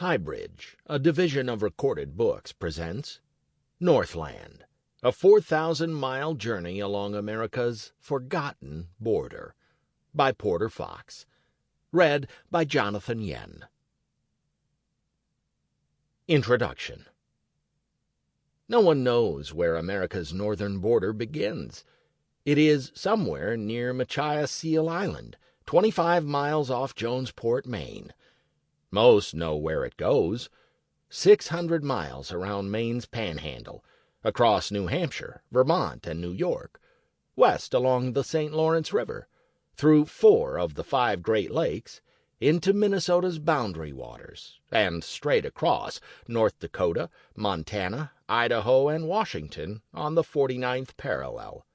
Unabridged, a division of Recorded Books, presents Northland, a 4,000-mile journey along America's forgotten border, by Porter Fox. Read by Jonathan Yen. Introduction. No one knows where America's northern border begins. It is somewhere near Machias Seal Island, 25 miles off Jonesport, Maine. Most know where it goes: 600 miles around Maine's Panhandle, across New Hampshire, Vermont, and New York, west along the St. Lawrence River, through 4 of the 5 Great Lakes, into Minnesota's boundary waters, and straight across North Dakota, Montana, Idaho, and Washington on the 49th parallel.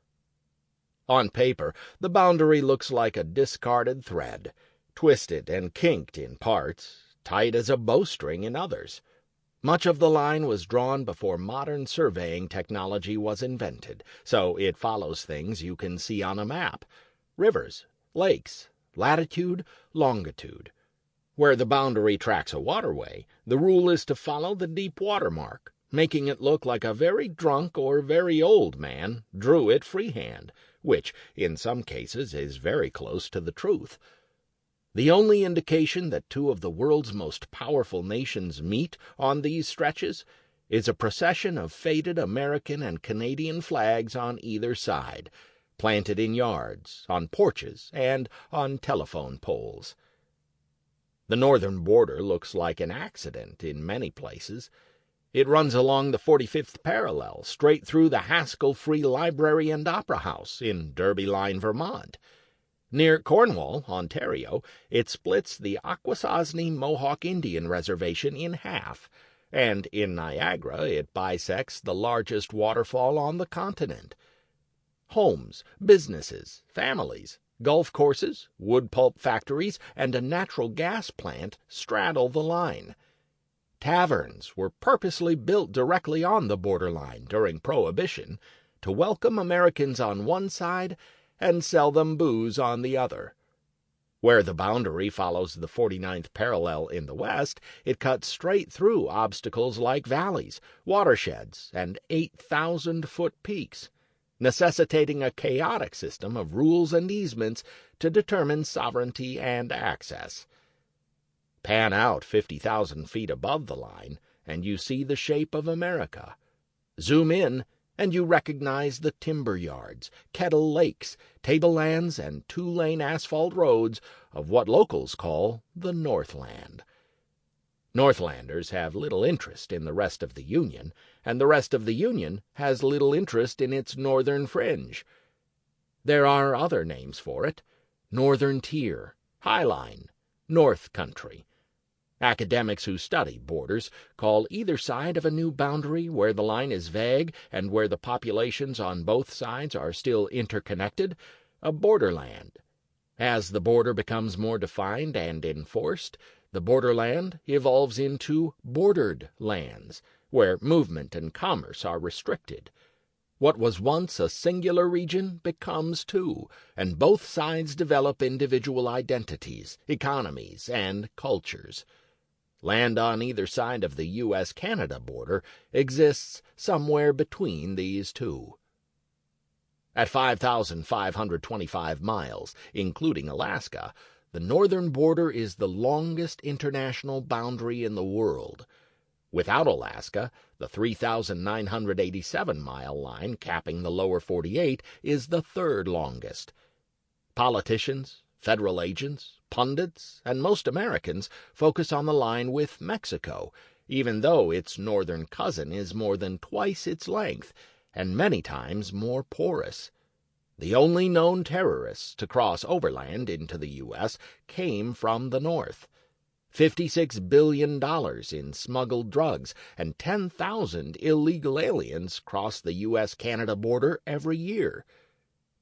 On paper, the boundary looks like a discarded thread, twisted and kinked in parts, tight as a bowstring in others. Much of the line was drawn before modern surveying technology was invented, so it follows things you can see on a map: rivers, lakes, latitude, longitude. Where the boundary tracks a waterway, the rule is to follow the deep water mark, making it look like a very drunk or very old man drew it freehand, which, in some cases, is very close to the truth. The only indication that 2 of the world's most powerful nations meet on these stretches is a procession of faded American and Canadian flags on either side, planted in yards, on porches, and on telephone poles. The northern border looks like an accident in many places. It runs along the 45th parallel, straight through the Haskell Free Library and Opera House in Derby Line, Vermont. Near Cornwall, Ontario, it splits the Akwesasne Mohawk Indian Reservation in half, and in Niagara it bisects the largest waterfall on the continent. Homes, businesses, families, golf courses, wood pulp factories, and a natural gas plant straddle the line. Taverns were purposely built directly on the borderline during Prohibition to welcome Americans on one side and sell them booze on the other. Where the boundary follows the 49th parallel in the west, it cuts straight through obstacles like valleys, watersheds, and 8,000-foot peaks, necessitating a chaotic system of rules and easements to determine sovereignty and access. Pan out 50,000 feet above the line, and you see the shape of America. Zoom in, and you recognize the timber yards, kettle lakes, tablelands, and 2-lane asphalt roads of what locals call the Northland. Northlanders have little interest in the rest of the Union, and the rest of the Union has little interest in its northern fringe. There are other names for it: Northern Tier, Highline, North Country. Academics who study borders call either side of a new boundary where the line is vague and where the populations on both sides are still interconnected a borderland. As the border becomes more defined and enforced, the borderland evolves into bordered lands, where movement and commerce are restricted. What was once a singular region becomes 2, and both sides develop individual identities, economies, and cultures. Land on either side of the U.S.-Canada border exists somewhere between these 2. At 5,525 miles, including Alaska, the northern border is the longest international boundary in the world. Without Alaska, the 3,987-mile line capping the lower 48 is the 3rd longest. Politicians, federal agents, pundits, and most Americans focus on the line with Mexico, even though its northern cousin is more than twice its length and many times more porous. The only known terrorists to cross overland into the U.S. came from the north. $56 billion in smuggled drugs and 10,000 illegal aliens cross the U.S.-Canada border every year.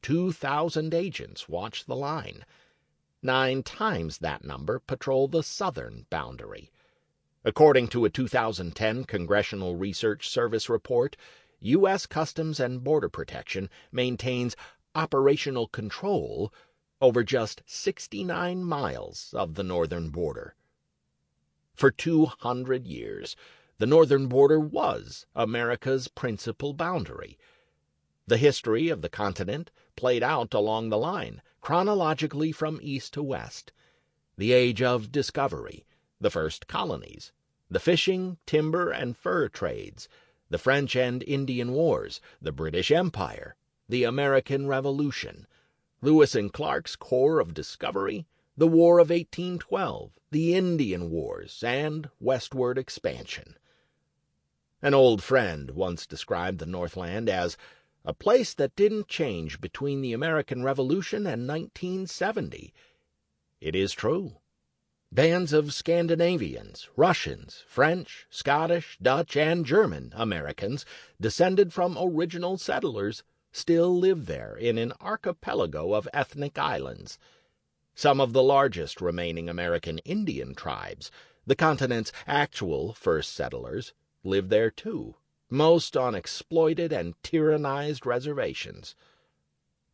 2,000 agents watch the line. 9 times that number patrol the southern boundary. According to a 2010 Congressional Research Service report, U.S. Customs and Border Protection maintains operational control over just 69 miles of the northern border. For 200 years, the northern border was America's principal boundary. The history of the continent played out along the line, chronologically from east to west. The age of discovery, the first colonies, the fishing, timber, and fur trades, the French and Indian Wars, the British Empire, the American Revolution, Lewis and Clark's Corps of Discovery, the War of 1812, the Indian Wars, and westward expansion. An old friend once described the Northland as a place that didn't change between the American Revolution and 1970. It is true. Bands of Scandinavians, Russians, French, Scottish, Dutch, and German Americans, descended from original settlers, still live there in an archipelago of ethnic islands. Some of the largest remaining American Indian tribes, the continent's actual first settlers, live there too, most on exploited and tyrannized reservations.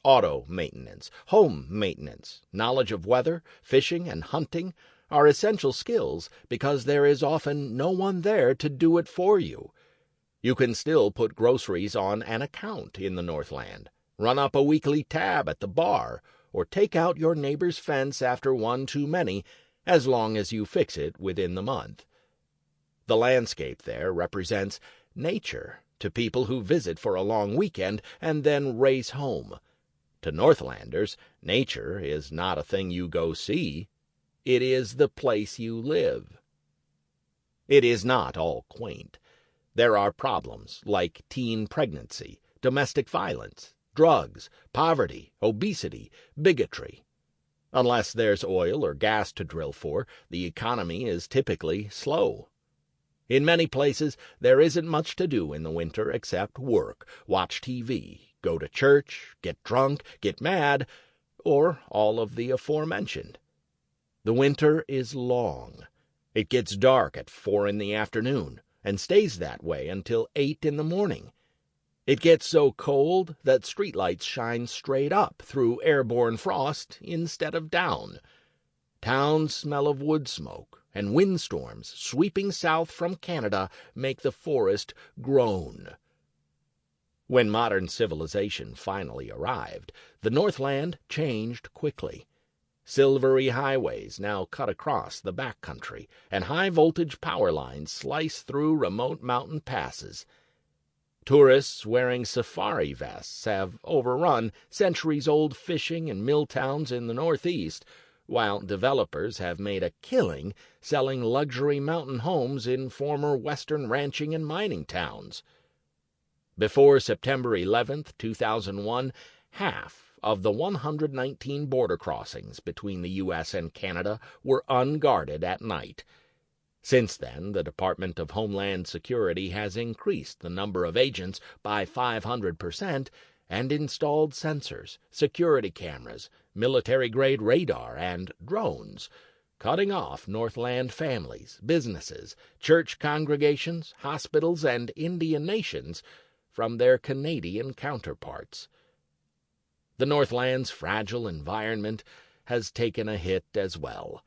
Auto maintenance, home maintenance, knowledge of weather, fishing, and hunting are essential skills because there is often no one there to do it for you. You can still put groceries on an account in the Northland, run up a weekly tab at the bar, or take out your neighbor's fence after one too many, as long as you fix it within the month. The landscape there represents nature to people who visit for a long weekend and then race home. To Northlanders, nature is not a thing you go see. It is the place you live. It is not all quaint. There are problems like teen pregnancy, domestic violence, drugs, poverty, obesity, bigotry. Unless there's oil or gas to drill for, the economy is typically slow. In many places, there isn't much to do in the winter except work, watch TV, go to church, get drunk, get mad, or all of the aforementioned. The winter is long. It gets dark at 4 in the afternoon and stays that way until 8 in the morning. It gets so cold that streetlights shine straight up through airborne frost instead of down. Towns smell of wood smoke, and windstorms sweeping south from Canada make the forest groan. When modern civilization finally arrived, the Northland changed quickly. Silvery highways now cut across the backcountry, and high-voltage power lines slice through remote mountain passes. Tourists wearing safari vests have overrun centuries-old fishing and mill towns in the Northeast, while developers have made a killing selling luxury mountain homes in former Western ranching and mining towns. Before September 11, 2001, half of the 119 border crossings between the U.S. and Canada were unguarded at night. Since then, the Department of Homeland Security has increased the number of agents by 500% and installed sensors, security cameras, military-grade radar, and drones, cutting off Northland families, businesses, church congregations, hospitals, and Indian nations from their Canadian counterparts. The Northland's fragile environment has taken a hit as well.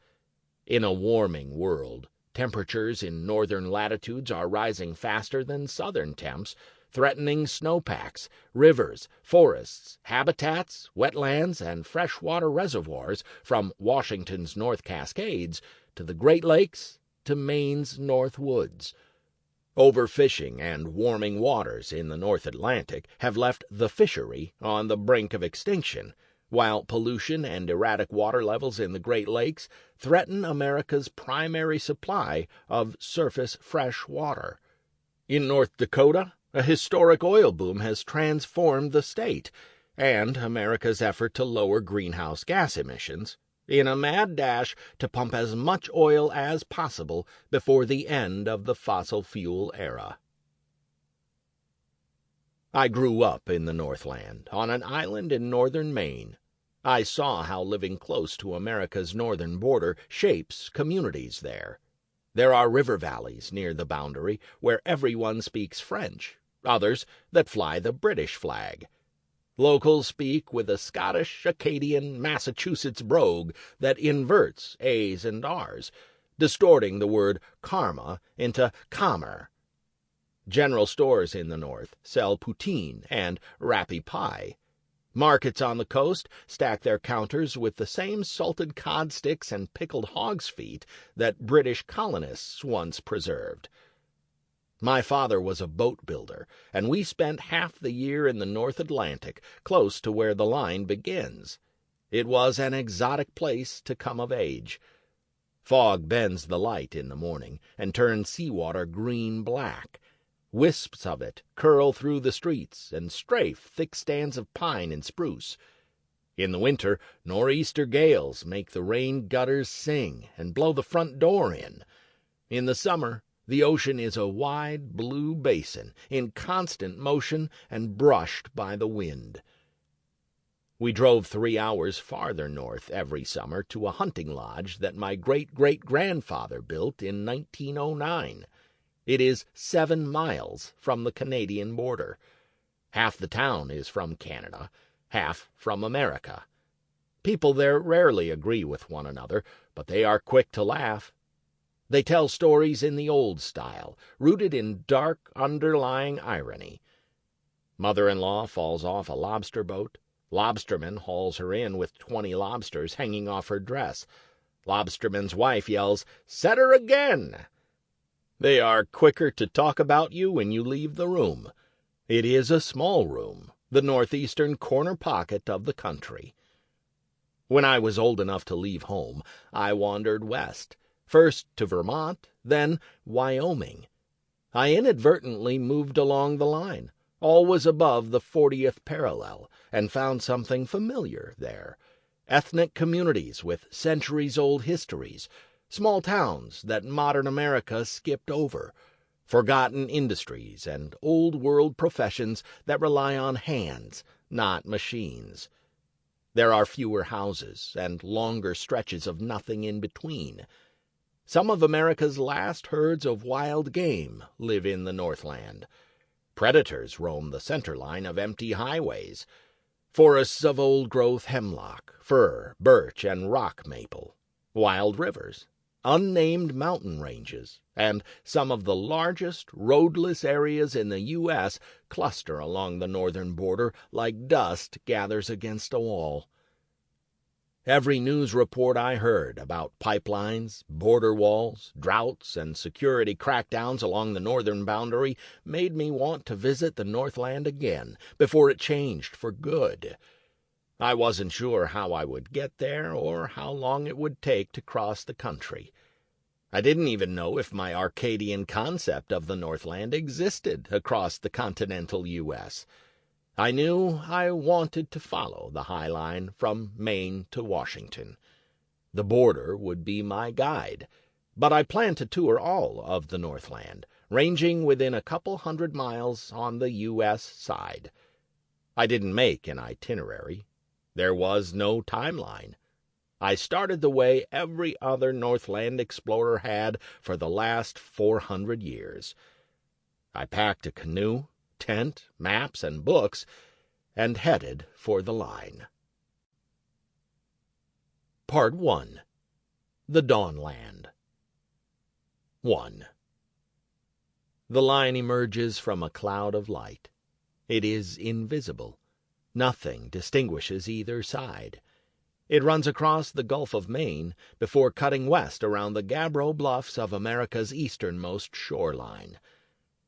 In a warming world, temperatures in northern latitudes are rising faster than southern temps, threatening snowpacks, rivers, forests, habitats, wetlands, and freshwater reservoirs from Washington's North Cascades to the Great Lakes to Maine's North Woods. Overfishing and warming waters in the North Atlantic have left the fishery on the brink of extinction, while pollution and erratic water levels in the Great Lakes threaten America's primary supply of surface fresh water. In North Dakota, a historic oil boom has transformed the state, and America's effort to lower greenhouse gas emissions, in a mad dash to pump as much oil as possible before the end of the fossil fuel era. I grew up in the Northland, on an island in northern Maine. I saw how living close to America's northern border shapes communities there. There are river valleys near the boundary where everyone speaks French, others that fly the British flag. Locals speak with a Scottish, Acadian, Massachusetts brogue that inverts A's and R's, distorting the word karma into kamer. General stores in the north sell poutine and rappy pie. Markets on the coast stack their counters with the same salted cod sticks and pickled hog's feet that British colonists once preserved. My father was a boat builder, and we spent half the year in the North Atlantic, close to where the line begins. It was an exotic place to come of age. Fog bends the light in the morning and turns seawater green-black. Wisps of it curl through the streets and strafe thick stands of pine and spruce. In the winter, nor'easter gales make the rain gutters sing and blow the front door in. In the summer, the ocean is a wide blue basin in constant motion and brushed by the wind. We drove 3 hours farther north every summer to a hunting lodge that my great-great-grandfather built in 1909. It is 7 miles from the Canadian border. Half the town is from Canada, half from America. People there rarely agree with one another, but they are quick to laugh. They tell stories in the old style, rooted in dark underlying irony. Mother-in-law falls off a lobster boat. Lobsterman hauls her in with 20 lobsters hanging off her dress. Lobsterman's wife yells, "Set her again!" They are quicker to talk about you when you leave the room. It is a small room, the northeastern corner pocket of the country. When I was old enough to leave home, I wandered west, first to Vermont, then Wyoming. I inadvertently moved along the line, always above the 40th parallel, and found something familiar there. Ethnic communities with centuries-old histories, small towns that modern America skipped over, forgotten industries and old-world professions that rely on hands, not machines. There are fewer houses and longer stretches of nothing in between. Some of America's last herds of wild game live in the Northland. Predators roam the center line of empty highways. Forests of old-growth hemlock, fir, birch, and rock maple. Wild rivers. Unnamed mountain ranges, and some of the largest roadless areas in the U.S. cluster along the northern border like dust gathers against a wall. Every news report I heard about pipelines, border walls, droughts, and security crackdowns along the northern boundary made me want to visit the Northland again before it changed for good. I wasn't sure how I would get there or how long it would take to cross the country. I didn't even know if my Arcadian concept of the Northland existed across the continental U.S. I knew I wanted to follow the High Line from Maine to Washington. The border would be my guide, but I planned to tour all of the Northland, ranging within a couple 100 miles on the U.S. side. I didn't make an itinerary. There was no timeline. I started the way every other Northland explorer had for the last 400 years. I packed a canoe, tent, maps, and books, and headed for the line. Part 1. The Dawnland. 1. The line emerges from a cloud of light. It is invisible. Nothing distinguishes either side. It runs across the Gulf of Maine before cutting west around the Gabbro Bluffs of America's easternmost shoreline.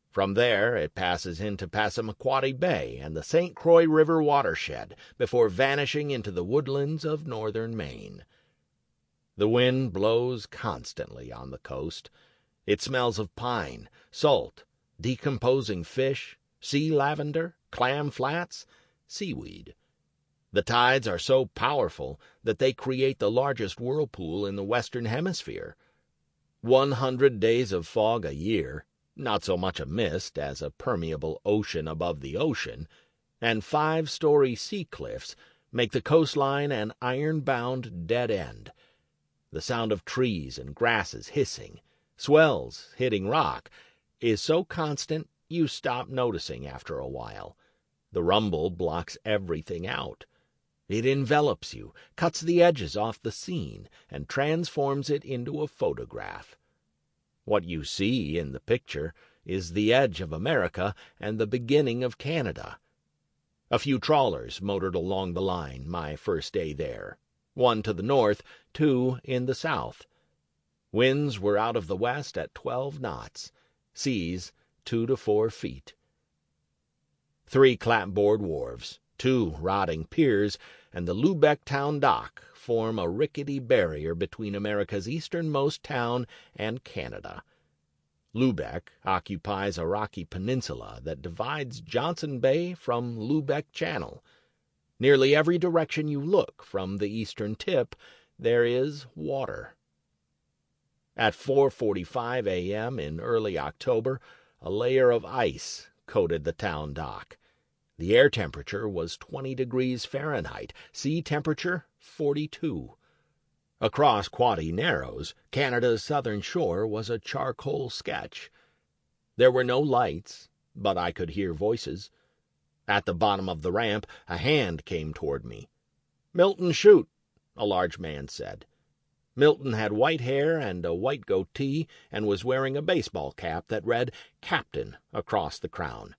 From there, it passes into Passamaquoddy Bay and the St. Croix River watershed before vanishing into the woodlands of northern Maine. The wind blows constantly on the coast. It smells of pine, salt, decomposing fish, sea lavender, clam flats, seaweed. The tides are so powerful that they create the largest whirlpool in the Western Hemisphere. 100 days of fog a year, not so much a mist as a permeable ocean above the ocean, and 5-story sea cliffs make the coastline an iron-bound dead end. The sound of trees and grasses hissing, swells hitting rock, is so constant you stop noticing after a while. The rumble blocks everything out. It envelops you, cuts the edges off the scene, and transforms it into a photograph. What you see in the picture is the edge of America and the beginning of Canada. A few trawlers motored along the line my first day there, one to the north, two in the south. Winds were out of the west at 12 knots, seas 2 to 4 feet. 3 clapboard wharves, 2 rotting piers, and the Lubeck town dock form a rickety barrier between America's easternmost town and Canada. Lubeck occupies a rocky peninsula that divides Johnson Bay from Lubeck Channel. Nearly every direction you look from the eastern tip, there is water. At 4:45 a.m. in early October, a layer of ice coated the town dock. The air temperature was 20 degrees Fahrenheit, sea temperature 42. Across Quoddy Narrows, Canada's southern shore was a charcoal sketch. There were no lights, but I could hear voices. At the bottom of the ramp, a hand came toward me. "Milton, shoot," a large man said. Milton had white hair and a white goatee and was wearing a baseball cap that read "Captain" across the crown.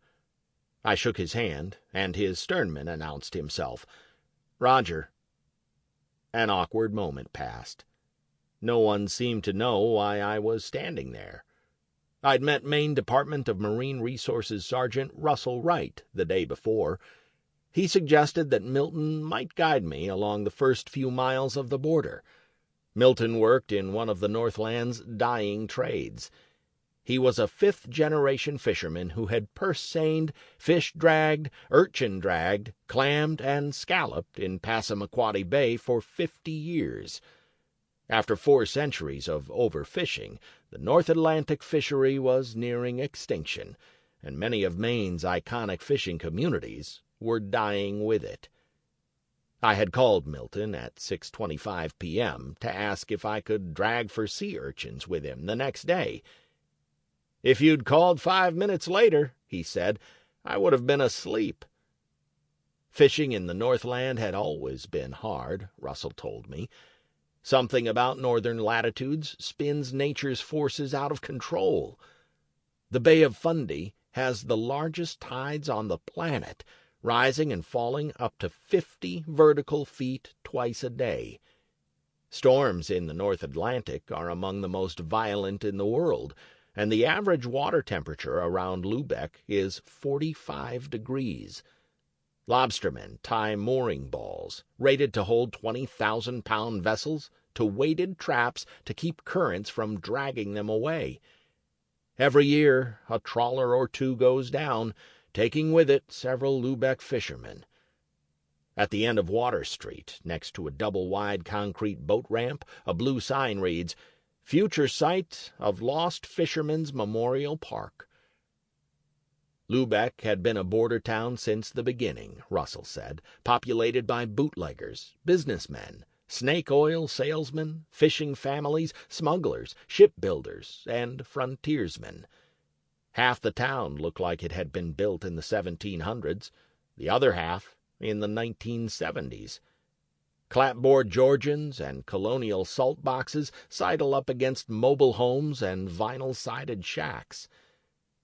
I shook his hand, and his sternman announced himself. "Roger." An awkward moment passed. No one seemed to know why I was standing there. I'd met Maine Department of Marine Resources Sergeant Russell Wright the day before. He suggested that Milton might guide me along the first few miles of the border. Milton worked in one of the Northland's dying trades. He was a fifth-generation fisherman who had purse-seined, fish-dragged, urchin-dragged, clammed, and scalloped in Passamaquoddy Bay for 50 years. After 4 centuries of overfishing, the North Atlantic fishery was nearing extinction, and many of Maine's iconic fishing communities were dying with it. I had called Milton at 6:25 p.m. to ask if I could drag for sea urchins with him the next day. "If you'd called 5 minutes later," he said, "I would have been asleep." Fishing in the Northland had always been hard, Russell told me. Something about northern latitudes spins nature's forces out of control. The Bay of Fundy has the largest tides on the planet, rising and falling up to 50 vertical feet twice a day. Storms in the North Atlantic are among the most violent in the world, and the average water temperature around Lubeck is 45 degrees. Lobstermen tie mooring balls, rated to hold 20,000-pound vessels, to weighted traps to keep currents from dragging them away. Every year, a trawler or two goes down, taking with it several Lubeck fishermen. At the end of Water Street, next to a double-wide concrete boat ramp, a blue sign reads, "Future site of Lost Fishermen's Memorial Park." Lubeck had been a border town since the beginning, Russell said, populated by bootleggers, businessmen, snake oil salesmen, fishing families, smugglers, shipbuilders, and frontiersmen. Half the town looked like it had been built in the 1700s, the other half in the 1970s. Clapboard Georgians and colonial salt boxes sidle up against mobile homes and vinyl-sided shacks.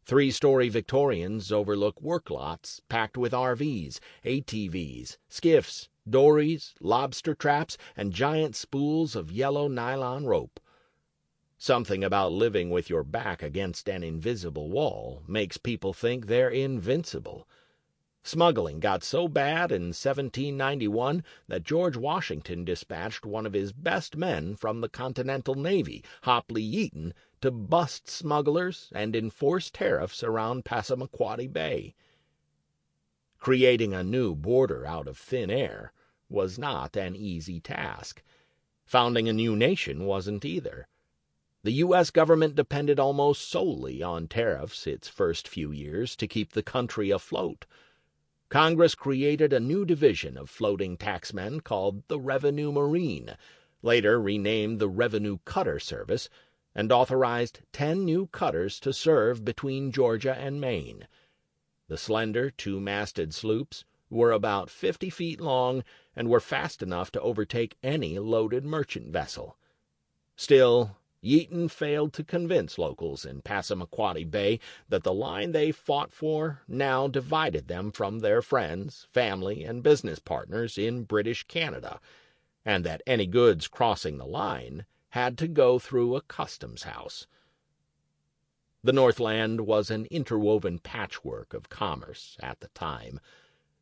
3-story Victorians overlook work lots packed with RVs, ATVs, skiffs, dories, lobster traps, and giant spools of yellow nylon rope. Something about living with your back against an invisible wall makes people think they're invincible. Smuggling got so bad in 1791 that George Washington dispatched one of his best men from the Continental Navy, Hopley Eaton, to bust smugglers and enforce tariffs around Passamaquoddy Bay. Creating a new border out of thin air was not an easy task. Founding a new nation wasn't either. The U.S. government depended almost solely on tariffs its first few years to keep the country afloat. Congress created a new division of floating taxmen called the Revenue Marine, later renamed the Revenue Cutter Service, and authorized 10 new cutters to serve between Georgia and Maine. The slender 2-masted sloops, were about 50 feet long and were fast enough to overtake any loaded merchant vessel. Still, Yeaton failed to convince locals in Passamaquoddy Bay that the line they fought for now divided them from their friends, family, and business partners in British Canada, and that any goods crossing the line had to go through a customs house. The Northland was an interwoven patchwork of commerce at the time.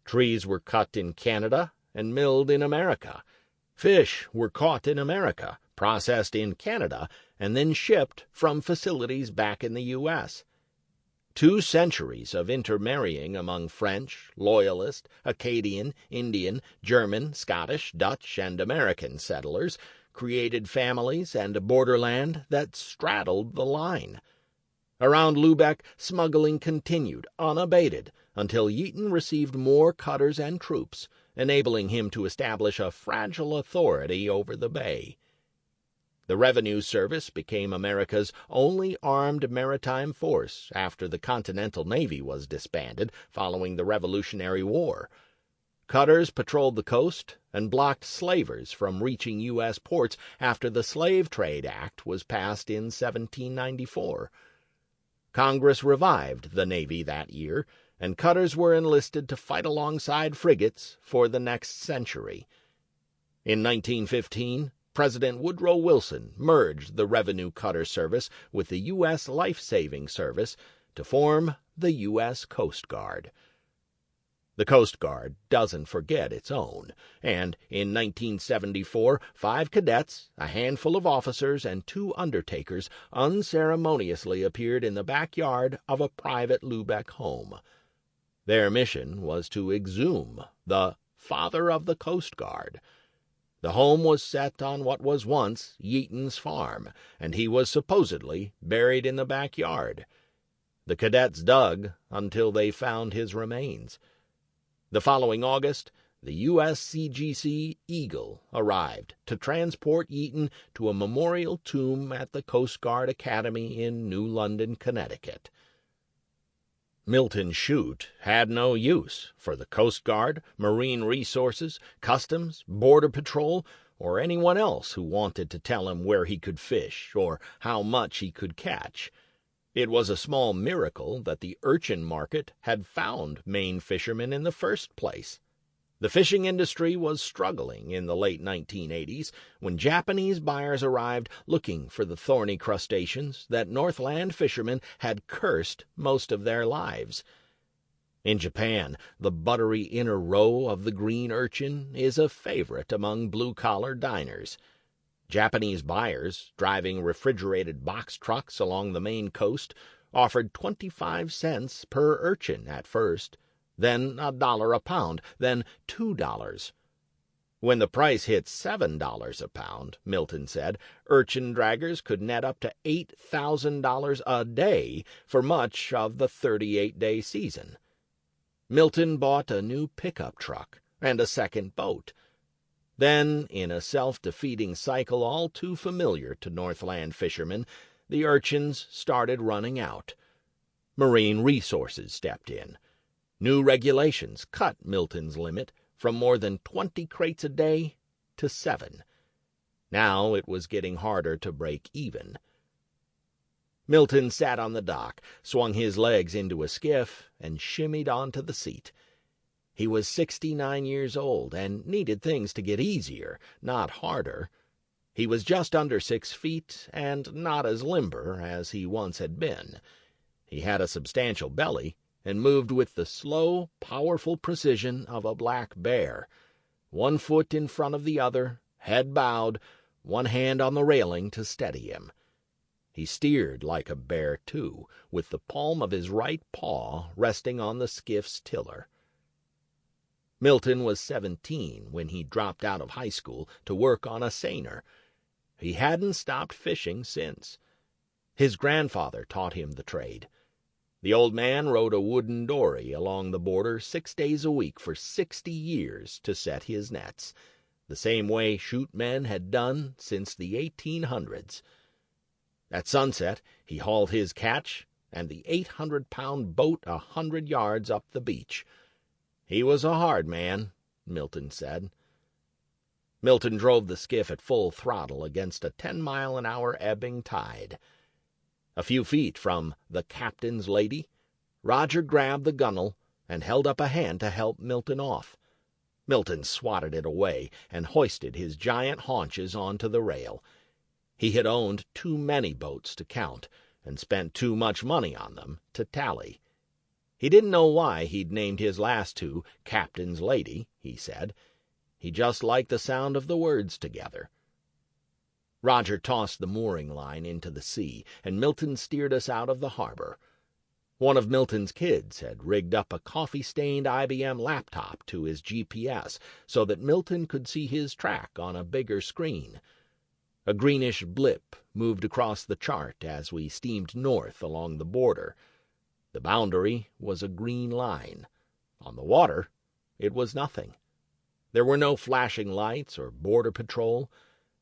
Trees were cut in Canada and milled in America. Fish were caught in America, processed in Canada, and then shipped from facilities back in the U.S. 2 centuries of intermarrying among French, Loyalist, Acadian, Indian, German, Scottish, Dutch, and American settlers created families and a borderland that straddled the line. Around Lubeck, smuggling continued unabated until Yeaton received more cutters and troops, enabling him to establish a fragile authority over the bay. The Revenue Service became America's only armed maritime force after the Continental Navy was disbanded following the Revolutionary War. Cutters patrolled the coast and blocked slavers from reaching U.S. ports after the Slave Trade Act was passed in 1794. Congress revived the Navy that year, and cutters were enlisted to fight alongside frigates for the next century. In 1915, President Woodrow Wilson merged the Revenue Cutter Service with the U.S. Life-Saving Service to form the U.S. Coast Guard. The Coast Guard doesn't forget its own, and in 1974, 5 cadets, a handful of officers, and 2 undertakers unceremoniously appeared in the backyard of a private Lubeck home. Their mission was to exhume the Father of the Coast Guard. The home was set on what was once Yeaton's farm, and he was supposedly buried in the backyard. The cadets dug until they found his remains. The following August, the USCGC Eagle arrived to transport Yeaton to a memorial tomb at the Coast Guard Academy in New London, Connecticut. Milton Chute had no use for the Coast Guard, Marine Resources, Customs, Border Patrol, or anyone else who wanted to tell him where he could fish or how much he could catch. It was a small miracle that the urchin market had found Maine fishermen in the first place. The fishing industry was struggling in the late 1980s when Japanese buyers arrived looking for the thorny crustaceans that Northland fishermen had cursed most of their lives. In Japan, the buttery inner roe of the green urchin is a favorite among blue-collar diners. Japanese buyers, driving refrigerated box trucks along the Maine coast, offered 25 cents per urchin at first, then $1 a pound, then $2. When the price hit $7 a pound, Milton said, urchin draggers could net up to $8,000 a day for much of the 38-day season. Milton bought a new pickup truck and a second boat. Then, in a self-defeating cycle all too familiar to Northland fishermen, the urchins started running out. Marine Resources stepped in. New regulations cut Milton's limit from more than 20 crates a day to 7. Now it was getting harder to break even. Milton sat on the dock, swung his legs into a skiff, and shimmied onto the seat. He was 69 years old and needed things to get easier, not harder. He was just under 6 feet and not as limber as he once had been. He had a substantial belly and moved with the slow, powerful precision of a black bear. 1 foot in front of the other, head bowed, 1 hand on the railing to steady him. He steered like a bear, too, with the palm of his right paw resting on the skiff's tiller. Milton was 17 when he dropped out of high school to work on a seiner. He hadn't stopped fishing since. His grandfather taught him the trade. The old man rode a wooden dory along the border 6 days a week for 60 years to set his nets, the same way Chute men had done since the 1800s. At sunset, he hauled his catch and the 800-pound boat 100 yards up the beach. "He was a hard man," Milton said. Milton drove the skiff at full throttle against a 10-mile-an-hour ebbing tide. A few feet from the captain's lady, Roger grabbed the gunwale and held up a hand to help Milton off. Milton swatted it away and hoisted his giant haunches onto the rail. He had owned too many boats to count, and spent too much money on them to tally. He didn't know why he'd named his last two Captain's Lady, he said. He just liked the sound of the words together. Roger tossed the mooring line into the sea, and Milton steered us out of the harbor. One of Milton's kids had rigged up a coffee-stained IBM laptop to his GPS so that Milton could see his track on a bigger screen. A greenish blip moved across the chart as we steamed north along the border. The boundary was a green line. On the water, it was nothing. There were no flashing lights or border patrol,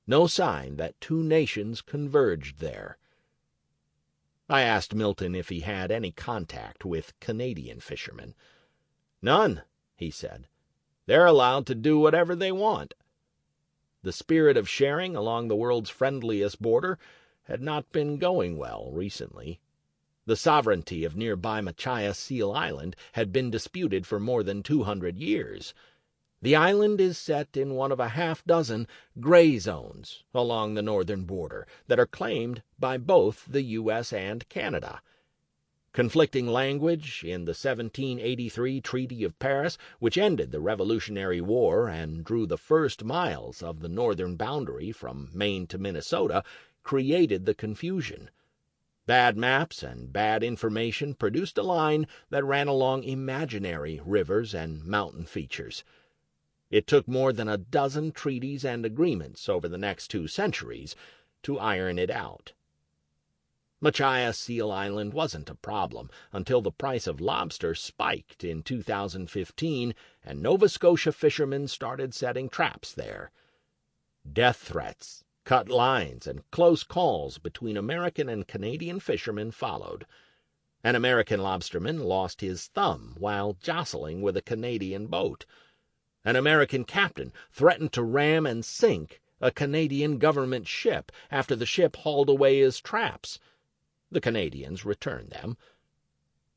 no sign that two nations converged there. I asked Milton if he had any contact with Canadian fishermen. "None," he said. "They're allowed to do whatever they want." The spirit of sharing along the world's friendliest border had not been going well recently. The sovereignty of nearby Machias Seal Island had been disputed for more than 200 years. The island is set in one of a half-dozen gray zones along the northern border that are claimed by both the U.S. and Canada. Conflicting language in the 1783 Treaty of Paris, which ended the Revolutionary War and drew the first miles of the northern boundary from Maine to Minnesota, created the confusion. Bad maps and bad information produced a line that ran along imaginary rivers and mountain features. It took more than a dozen treaties and agreements over the next 2 centuries to iron it out. Machias Seal Island wasn't a problem until the price of lobster spiked in 2015 and Nova Scotia fishermen started setting traps there. Death threats, cut lines, and close calls between American and Canadian fishermen followed. An American lobsterman lost his thumb while jostling with a Canadian boat. An American captain threatened to ram and sink a Canadian government ship after the ship hauled away his traps. The Canadians returned them.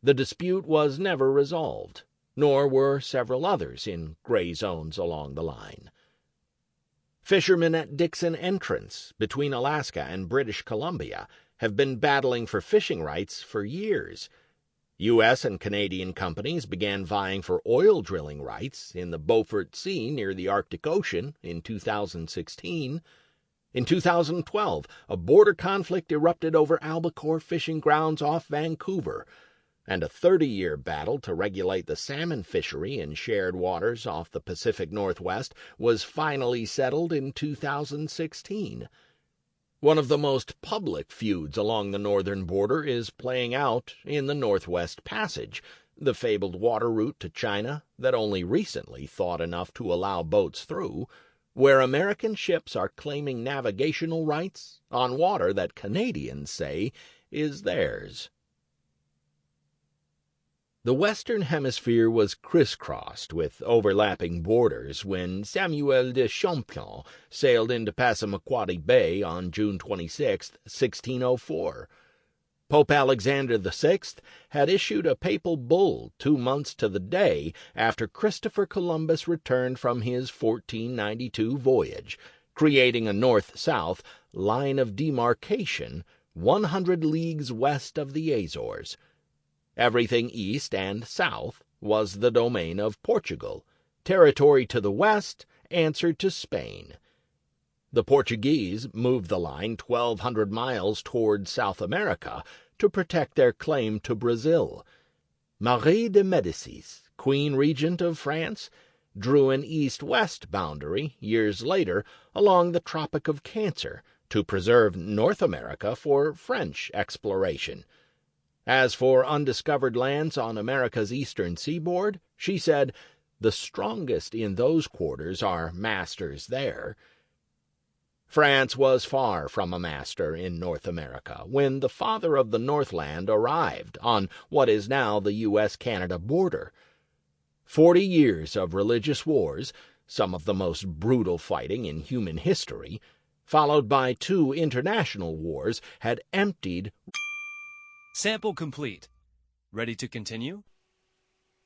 The dispute was never resolved, nor were several others in gray zones along the line. Fishermen at Dixon Entrance, between Alaska and British Columbia, have been battling for fishing rights for years. U.S. and Canadian companies began vying for oil drilling rights in the Beaufort Sea near the Arctic Ocean in 2016. In 2012, a border conflict erupted over albacore fishing grounds off Vancouver, and a 30-year battle to regulate the salmon fishery in shared waters off the Pacific Northwest was finally settled in 2016. One of the most public feuds along the northern border is playing out in the Northwest Passage, the fabled water route to China that only recently thawed enough to allow boats through, where American ships are claiming navigational rights on water that Canadians say is theirs. The Western Hemisphere was crisscrossed with overlapping borders when Samuel de Champlain sailed into Passamaquoddy Bay on June 26, 1604. Pope Alexander VI had issued a papal bull 2 months to the day after Christopher Columbus returned from his 1492 voyage, creating a north-south line of demarcation 100 leagues west of the Azores. Everything east and south was the domain of Portugal. Territory to the west answered to Spain. The Portuguese moved the line 1,200 miles toward South America to protect their claim to Brazil. Marie de Médicis, Queen Regent of France, drew an east-west boundary years later along the Tropic of Cancer to preserve North America for French exploration. As for undiscovered lands on America's eastern seaboard, she said, the strongest in those quarters are masters there. France was far from a master in North America when the father of the Northland arrived on what is now the U.S.-Canada border. 40 years of religious wars, some of the most brutal fighting in human history, followed by 2 international wars, had emptied. Sample complete. Ready to continue?